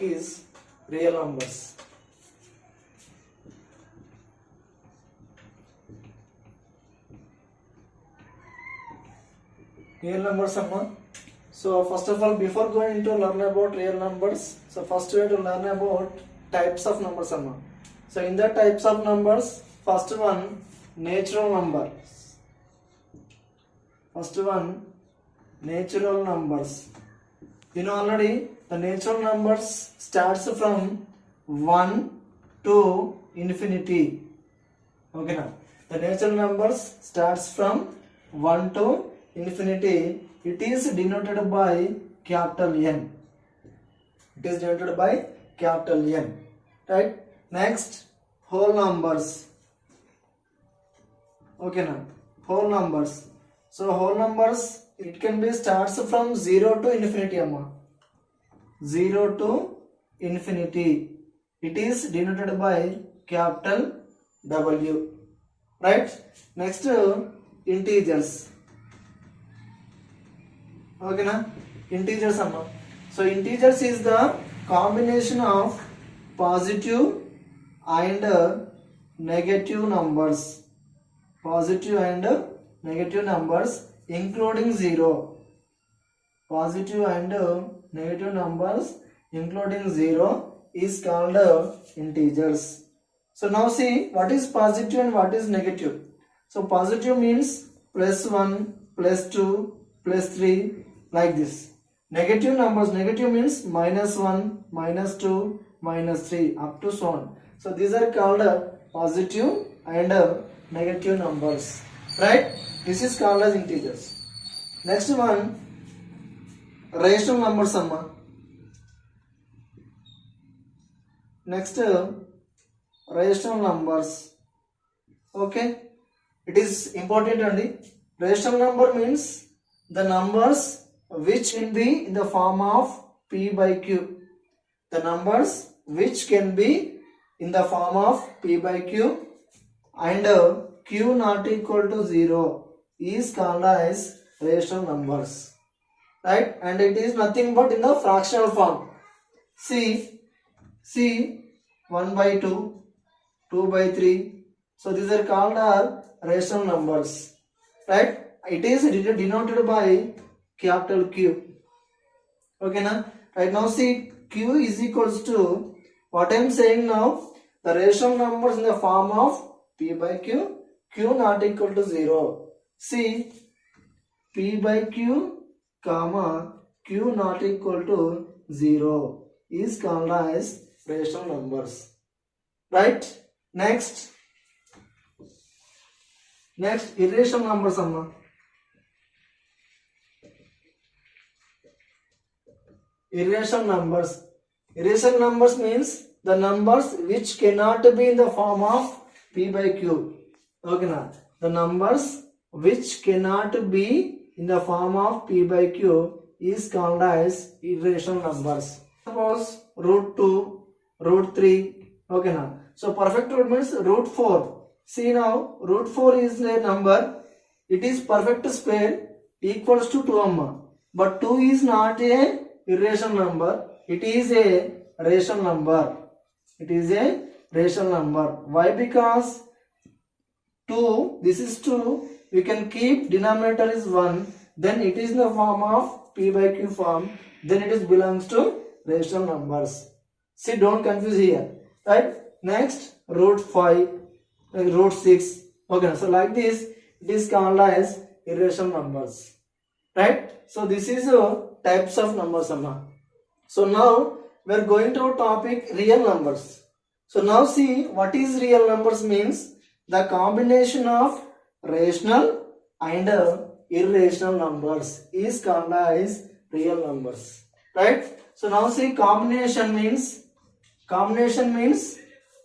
topic is real numbers. Real numbers amma. So first of all, before going to learn about real numbers, so first we have to learn about types of numbers amma. So in the types of numbers, first one natural numbers. First one natural numbers. You know already the natural numbers starts from 1 to infinity. Okay now. The natural numbers starts from 1 to infinity. It is denoted by capital N. It is denoted by capital N. Right? Next, whole numbers. Okay now. Whole numbers. So whole numbers, it can be starts from 0 to infinity amma. 0 to infinity. It is denoted by capital W. Right? Next, integers. Okay na? Integers amma. So integers is the combination of positive and negative numbers. Positive and negative numbers including 0. Positive and negative numbers including 0 is called integers. So now see what is positive and what is negative. So positive means plus 1, plus 2, plus 3 like this. Negative numbers, negative means minus 1, minus 2, minus 3 up to so on. So these are called positive and negative numbers. Right? This is called as integers. Next one, rational numbers amma. Next, rational numbers. Okay, it is important only. Rational number means the numbers which can be in the form of P by Q. The numbers which can be in the form of P by Q and Q not equal to 0 is called as rational numbers. Right? And it is nothing but in the fractional form. See 1 by 2, 2 by 3. So these are called are rational numbers. Right? It is denoted by capital Q. Okay na? Right now see Q is equals to what I am saying now. The rational numbers in the form of P by Q, Q not equal to 0. See P by Q comma Q not equal to 0 is called as rational numbers. Right? Next irrational numbers amma. Irrational numbers. Irrational numbers means the numbers which cannot be in the form of P by Q. Okay na? The numbers which cannot be in the form of P by Q is called as irrational numbers. Suppose root 2, root 3. Okay na? So perfect root means root 4. See now, root 4 is a number. It is perfect square equals to 2 amma. But 2 is not a irrational number. It is a rational number. It is a rational number. Why? Because 2, this is 2, we can keep denominator is 1, then it is in the form of P by Q form, then it is belongs to rational numbers. See, don't confuse here. Right? Next, root 5, root 6. Okay, so like this, it is called as irrational numbers. Right? So this is types of numbers amma. So now we are going to topic real numbers. So now see what is real numbers means the combination of rational and irrational numbers is called as real numbers. Right? So now see combination means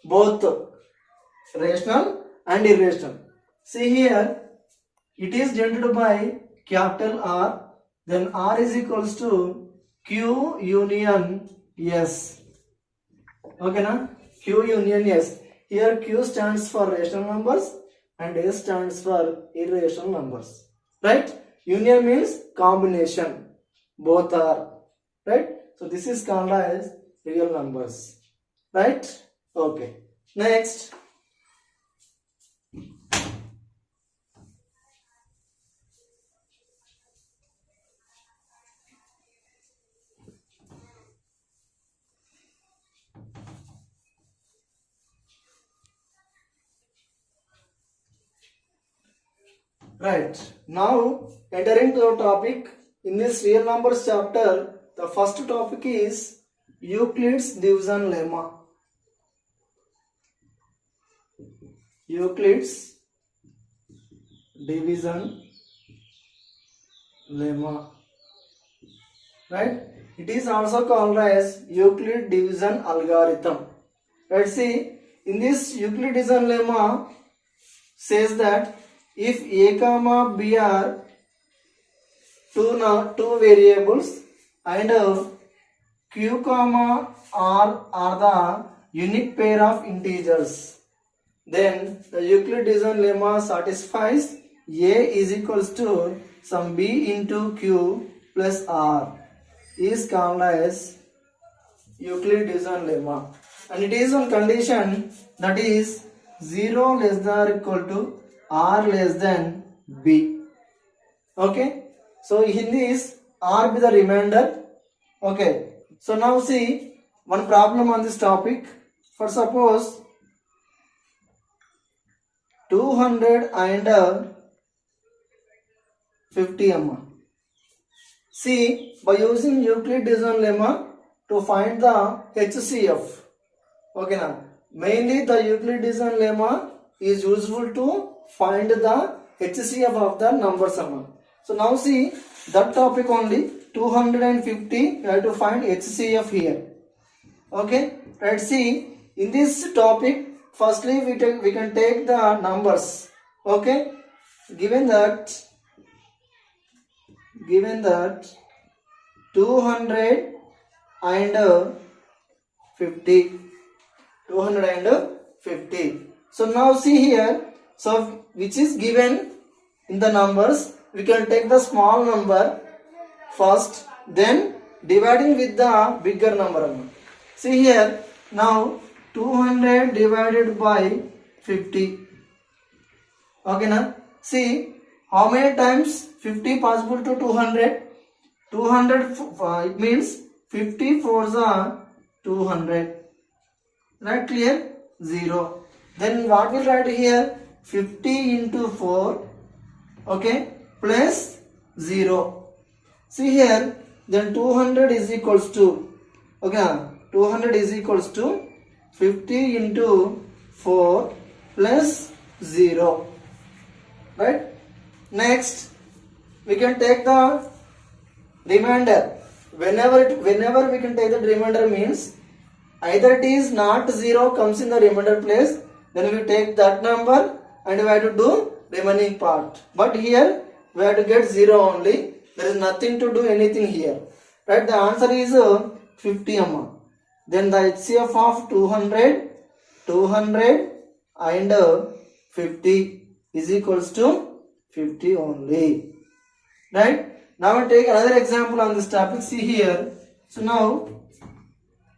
both rational and irrational. See here it is denoted by capital R, then R is equals to Q union S. Okay na? Q union S. Here Q stands for rational numbers and S stands for irrational numbers. Right? Union means combination. Both are. Right? So this is called as real numbers, right? Okay, next. Right, now entering to the topic in this real numbers chapter, the first topic is Euclid's division lemma. Euclid's division lemma, right? It is also called as Euclid division algorithm. Let's see, in this Euclid division lemma says that if a comma b are two variables and q comma r are the unique pair of integers, then the Euclid division lemma satisfies a is equals to some b into q plus r is called as Euclid division lemma, and it is on condition that is 0 less than or equal to r less than b. Okay, so in this r be the remainder. Okay, so now see one problem on this topic. For suppose 250 amma. See, by using Euclid division lemma to find the HCF. Okay, now mainly the Euclid division lemma is useful to find the HCF of the numbers amma. So now see that topic only 250 you have to find HCF here. Okay, let's see in this topic firstly we can take the numbers. Okay, given that 250. So now see here, so which is given in the numbers, we can take the small number first, then dividing with the bigger number. See here, now 200 divided by 50. Okay, now see how many times 50 possible to 200? 200 it means 50 fours are 200. Right, clear? 0. Then what will write here? 50 into 4, okay, plus 0. See here, then 200 is equals to, okay, 200 is equals to 50 into 4 plus 0. Right? Next, we can take the remainder. Whenever we can take the remainder means either it is not 0 comes in the remainder place, then we take that number and we have to do remaining part. But here we have to get 0 only. There is nothing to do anything here. Right? The answer is 50 amma. Then the HCF of 200 and 50 is equals to 50 only. Right? Now we take another example on this topic. See here. So now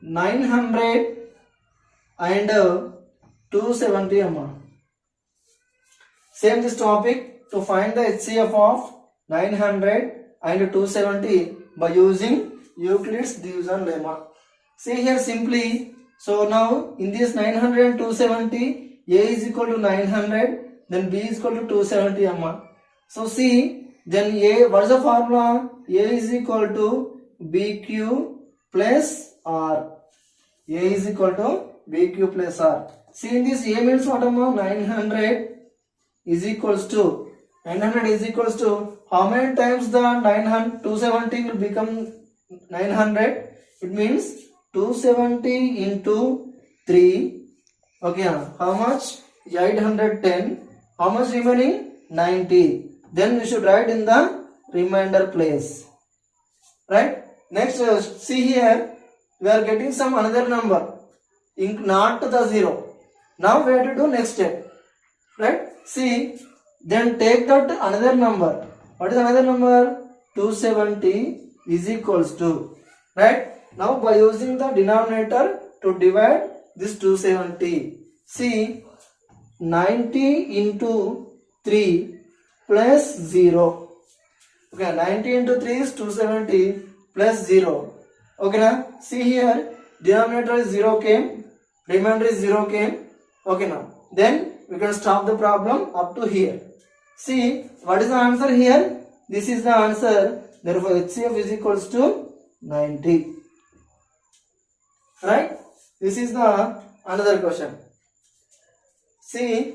900 and 270 amma. Same this topic, to find the HCF of 900 and 270 by using Euclid's division lemma. See here simply, so now in this 900 and 270, A is equal to 900, then B is equal to 270 amma. So see, then A, what is the formula? A is equal to BQ plus R. A is equal to BQ plus R. See in this A means what amma? 900 is equals to how many times the 270 will become 900? It means 270 into 3. Okay, how much? 810. How much remaining? 90. Then we should write in the remainder place. Right? Next, see here, we are getting some another number, not the 0. Now we have to do next step. Right? See, then take that another number. What is another number? 270 is equals to, right? Now by using the denominator to divide this 270, see 90 into 3 plus 0. Okay, 90 into 3 is 270 plus 0. Okay, now see here, denominator is 0 came, remainder is 0 came. Okay, now then we can stop the problem up to here. See, what is the answer here? This is the answer. Therefore HCF is equals to 90. Right? This is the another question. See,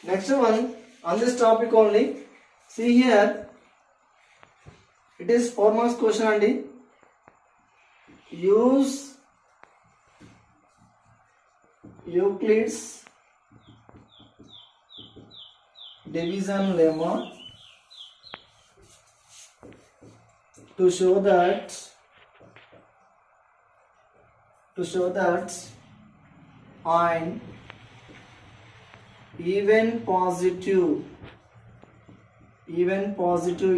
next one on this topic only. See here, it is 4 marks question only. Use Euclid's division lemma to show that an even positive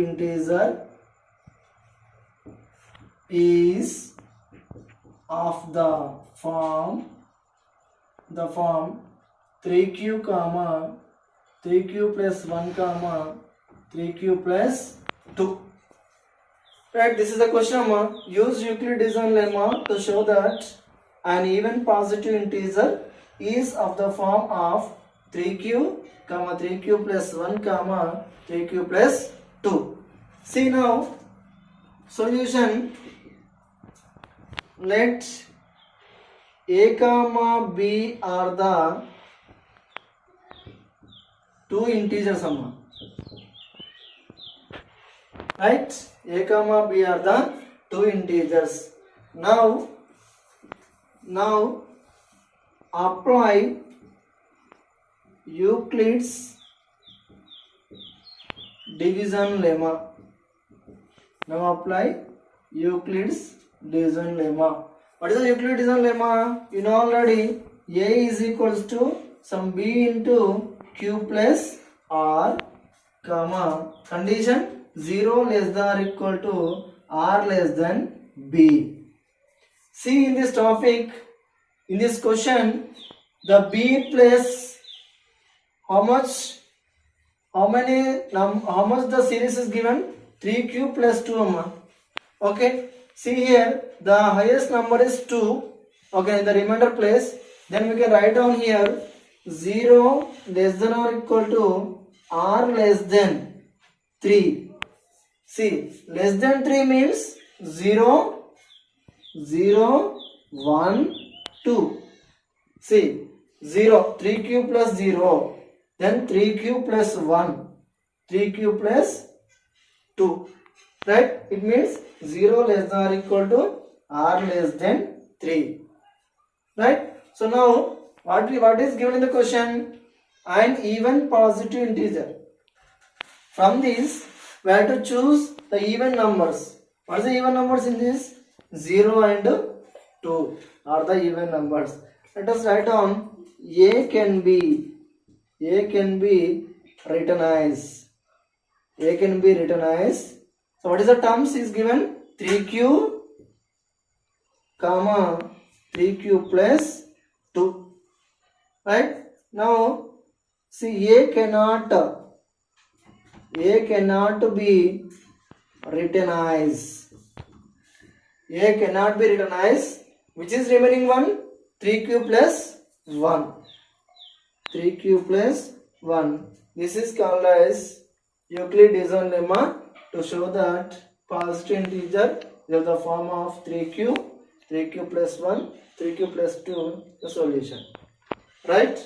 integer is of the form 3q comma 3q plus 1 comma 3q plus 2. Right, this is the question. Use Euclid division lemma to show that an even positive integer is of the form of 3q comma 3q plus 1 comma 3q plus 2. See now, solution. Let a comma b are the two integers, right? A comma b are the two integers. Now apply Euclid's division lemma. Now apply Euclid's division lemma. What is the Euclid division lemma? You know already. A is equals to some b into q plus r, comma condition 0 less than or equal to r less than b. See, in this topic, in this question, the b plus how much the series is given? 3q plus 2. Okay, see here, the highest number is 2. Okay, in the remainder place, then we can write down here 0 less than or equal to r less than 3. See, less than 3 means 0, 0, 1, 2. See, 0, 3q plus 0, then 3q plus 1, 3q plus 2. Right? It means 0 less than or equal to r less than 3. Right? So now, what is given in the question? An even positive integer. From this, we have to choose the even numbers. What is the even numbers in this? 0 and 2 are the even numbers. Let us write down a can be written as. A can be written as. So what is the terms is given? 3q comma 3q plus 2. Right? Now see, a cannot be written as. A cannot be written as. Which is remaining one? 3q plus 1. 3q plus 1. This is called as Euclid division lemma to show that positive integer is of the form of 3q plus 1, 3q plus 2, the solution. Right?